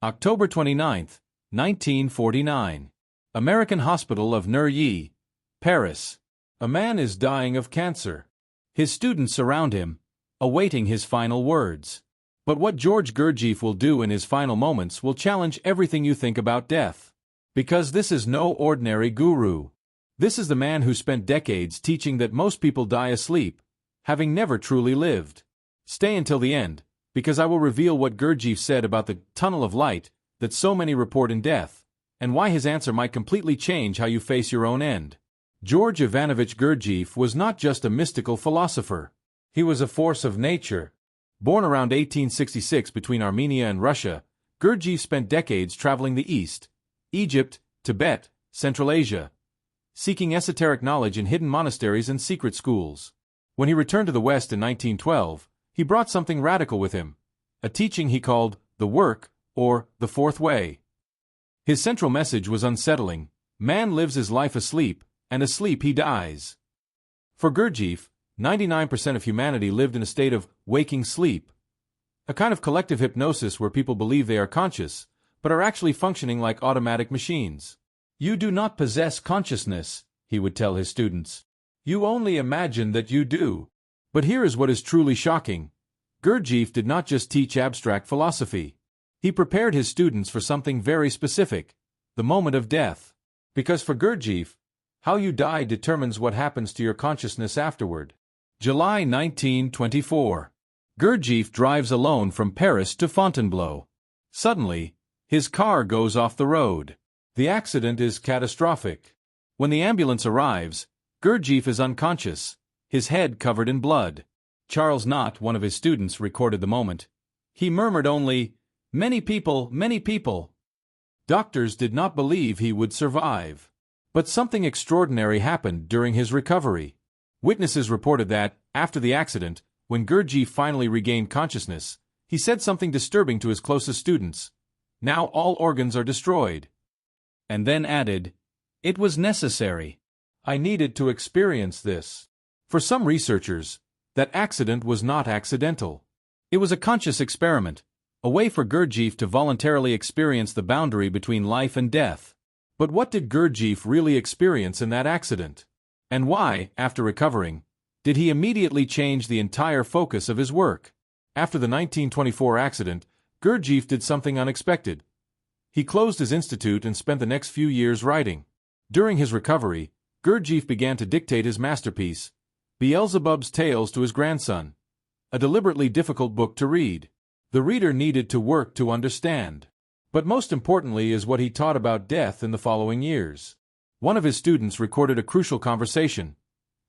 October 29, 1949. American Hospital of Neuilly, Paris. A man is dying of cancer. His students surround him, awaiting his final words. But what George Gurdjieff will do in his final moments will challenge everything you think about death. Because this is no ordinary guru. This is the man who spent decades teaching that most people die asleep, having never truly lived. Stay until the end, because I will reveal what Gurdjieff said about the tunnel of light that so many report in death, and why his answer might completely change how you face your own end. George Ivanovich Gurdjieff was not just a mystical philosopher. He was a force of nature. Born around 1866 between Armenia and Russia, Gurdjieff spent decades traveling the East, Egypt, Tibet, Central Asia, seeking esoteric knowledge in hidden monasteries and secret schools. When he returned to the West in 1912, he brought something radical with him, a teaching he called the work, or the fourth way. His central message was unsettling: man lives his life asleep, and asleep he dies. For Gurdjieff, 99% of humanity lived in a state of waking sleep, a kind of collective hypnosis where people believe they are conscious, but are actually functioning like automatic machines. You do not possess consciousness, he would tell his students. You only imagine that you do. But here is what is truly shocking. Gurdjieff did not just teach abstract philosophy. He prepared his students for something very specific: the moment of death. Because for Gurdjieff, how you die determines what happens to your consciousness afterward. July 1924. Gurdjieff drives alone from Paris to Fontainebleau. Suddenly, his car goes off the road. The accident is catastrophic. When the ambulance arrives, Gurdjieff is unconscious, his head covered in blood. Charles Knott, one of his students, recorded the moment. He murmured only, many people, many people." Doctors did not believe he would survive. But something extraordinary happened during his recovery. Witnesses reported that, after the accident, when Gurdjieff finally regained consciousness, he said something disturbing to his closest students. "Now all organs are destroyed." And then added, "It was necessary. I needed to experience this." For some researchers, that accident was not accidental. It was a conscious experiment, a way for Gurdjieff to voluntarily experience the boundary between life and death. But what did Gurdjieff really experience in that accident? And why, after recovering, did he immediately change the entire focus of his work? After the 1924 accident, Gurdjieff did something unexpected. He closed his institute and spent the next few years writing. During his recovery, Gurdjieff began to dictate his masterpiece, Beelzebub's Tales, to his grandson, a deliberately difficult book to read. The reader needed to work to understand. But most importantly is what he taught about death in the following years. One of his students recorded a crucial conversation.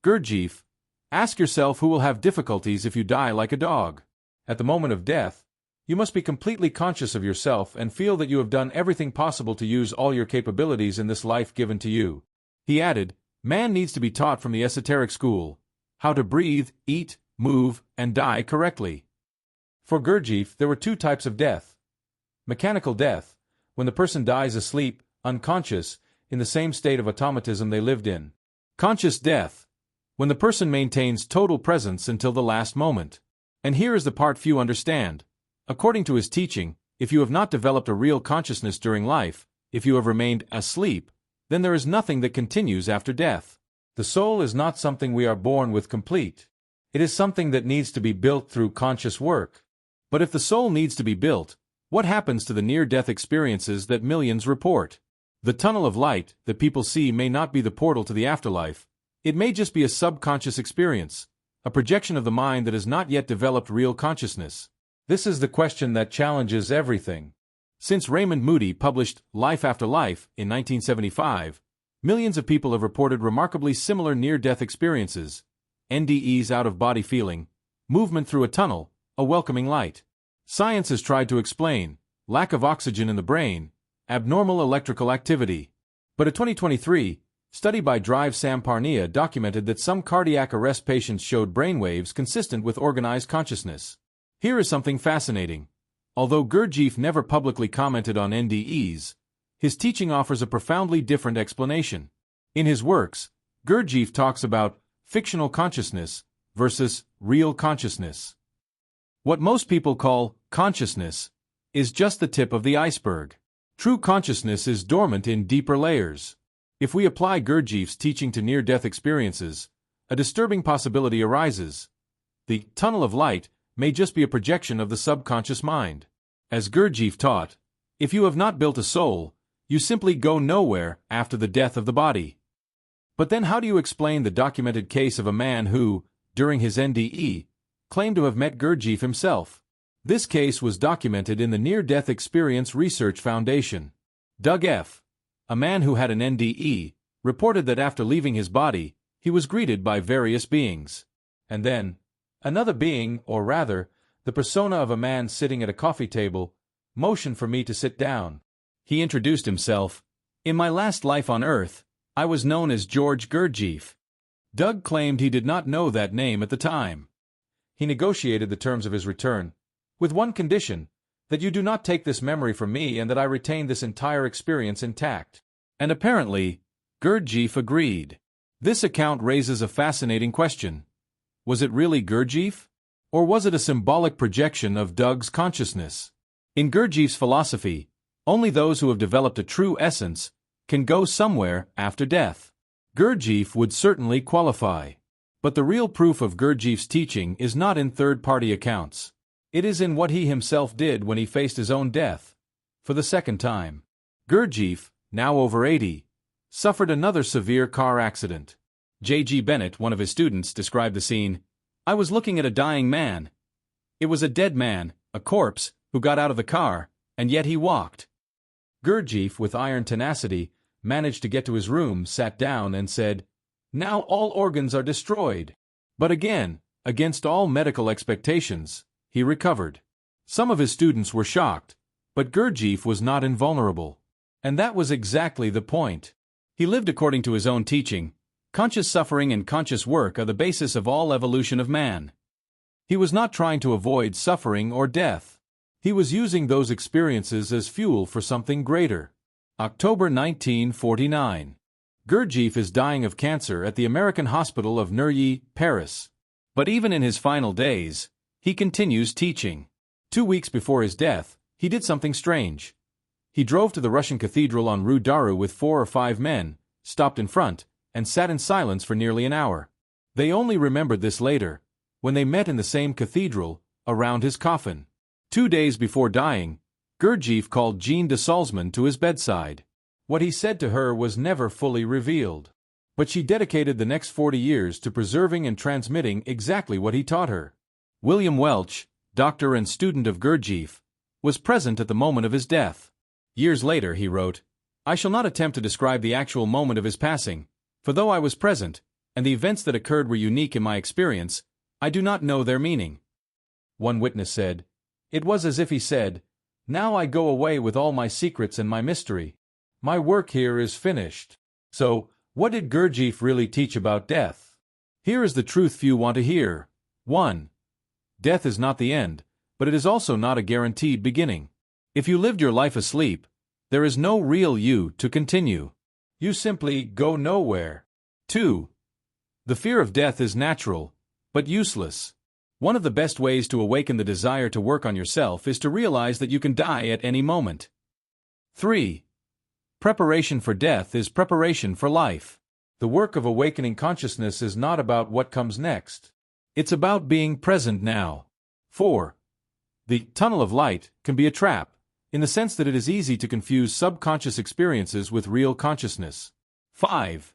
"Gurdjieff, ask yourself who will have difficulties if you die like a dog. At the moment of death, you must be completely conscious of yourself and feel that you have done everything possible to use all your capabilities in this life given to you." He added, "Man needs to be taught from the esoteric school how to breathe, eat, move, and die correctly." For Gurdjieff, there were two types of death. Mechanical death, when the person dies asleep, unconscious, in the same state of automatism they lived in. Conscious death, when the person maintains total presence until the last moment. And here is the part few understand. According to his teaching, if you have not developed a real consciousness during life, if you have remained asleep, then there is nothing that continues after death. The soul is not something we are born with complete. It is something that needs to be built through conscious work. But if the soul needs to be built, what happens to the near-death experiences that millions report? The tunnel of light that people see may not be the portal to the afterlife. It may just be a subconscious experience, a projection of the mind that has not yet developed real consciousness. This is the question that challenges everything. Since Raymond Moody published Life After Life in 1975, millions of people have reported remarkably similar near-death experiences: NDEs, out-of-body feeling, movement through a tunnel, a welcoming light. Science has tried to explain lack of oxygen in the brain, abnormal electrical activity. But a 2023 study by Drive Samparnia documented that some cardiac arrest patients showed brainwaves consistent with organized consciousness. Here is something fascinating. Although Gurdjieff never publicly commented on NDEs, his teaching offers a profoundly different explanation. In his works, Gurdjieff talks about fictional consciousness versus real consciousness. What most people call consciousness is just the tip of the iceberg. True consciousness is dormant in deeper layers. If we apply Gurdjieff's teaching to near-death experiences, a disturbing possibility arises. The tunnel of light may just be a projection of the subconscious mind. As Gurdjieff taught, if you have not built a soul, you simply go nowhere after the death of the body. But then how do you explain the documented case of a man who, during his NDE, claimed to have met Gurdjieff himself? This case was documented in the Near-Death Experience Research Foundation. Doug F., a man who had an NDE, reported that after leaving his body, he was greeted by various beings. And then, another being, or rather, the persona of a man sitting at a coffee table, motioned for me to sit down. He introduced himself. In my last life on Earth, I was known as George Gurdjieff. Doug claimed he did not know that name at the time. He negotiated the terms of his return, with one condition, that you do not take this memory from me and that I retain this entire experience intact. And apparently, Gurdjieff agreed. This account raises a fascinating question. Was it really Gurdjieff? Or was it a symbolic projection of Doug's consciousness? In Gurdjieff's philosophy, only those who have developed a true essence can go somewhere after death. Gurdjieff would certainly qualify. But the real proof of Gurdjieff's teaching is not in third-party accounts. It is in what he himself did when he faced his own death. For the second time. Gurdjieff, now over 80, suffered another severe car accident. J.G. Bennett, one of his students, described the scene. I was looking at a dying man. It was a dead man, a corpse, who got out of the car, and yet he walked. Gurdjieff, with iron tenacity, managed to get to his room, sat down, and said, "Now all organs are destroyed." But again, against all medical expectations, he recovered. Some of his students were shocked, but Gurdjieff was not invulnerable. And that was exactly the point. He lived according to his own teaching. Conscious suffering and conscious work are the basis of all evolution of man. He was not trying to avoid suffering or death. He was using those experiences as fuel for something greater. October 1949. Gurdjieff is dying of cancer at the American Hospital of Neuilly, Paris. But even in his final days, he continues teaching. 2 weeks before his death, he did something strange. He drove to the Russian cathedral on Rue Daru with 4 or 5 men, stopped in front, and sat in silence for nearly an hour. They only remembered this later, when they met in the same cathedral, around his coffin. 2 days before dying, Gurdjieff called Jeanne de Salzmann to his bedside. What he said to her was never fully revealed. But she dedicated the next 40 years to preserving and transmitting exactly what he taught her. William Welch, doctor and student of Gurdjieff, was present at the moment of his death. Years later, he wrote, "I shall not attempt to describe the actual moment of his passing, for though I was present, and the events that occurred were unique in my experience, I do not know their meaning." One witness said, "It was as if he said, 'Now I go away with all my secrets and my mystery. My work here is finished.'" So, what did Gurdjieff really teach about death? Here is the truth few want to hear. 1. Death is not the end, but it is also not a guaranteed beginning. If you lived your life asleep, there is no real you to continue. You simply go nowhere. 2. The fear of death is natural, but useless. One of the best ways to awaken the desire to work on yourself is to realize that you can die at any moment. 3. Preparation for death is preparation for life. The work of awakening consciousness is not about what comes next. It's about being present now. 4. The tunnel of light can be a trap, in the sense that it is easy to confuse subconscious experiences with real consciousness. 5.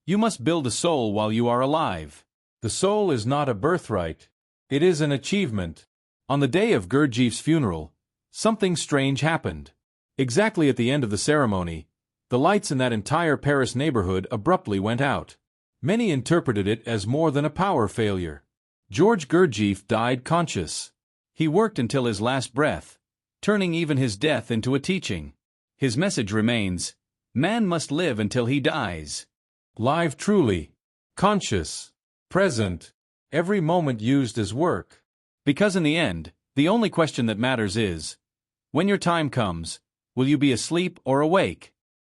You must build a soul while you are alive. The soul is not a birthright. It is an achievement. On the day of Gurdjieff's funeral, something strange happened. Exactly at the end of the ceremony, the lights in that entire Paris neighborhood abruptly went out. Many interpreted it as more than a power failure. George Gurdjieff died conscious. He worked until his last breath, turning even his death into a teaching. His message remains, man must live until he dies. Live truly, conscious, present, every moment used as work. Because in the end, the only question that matters is, when your time comes, will you be asleep or awake?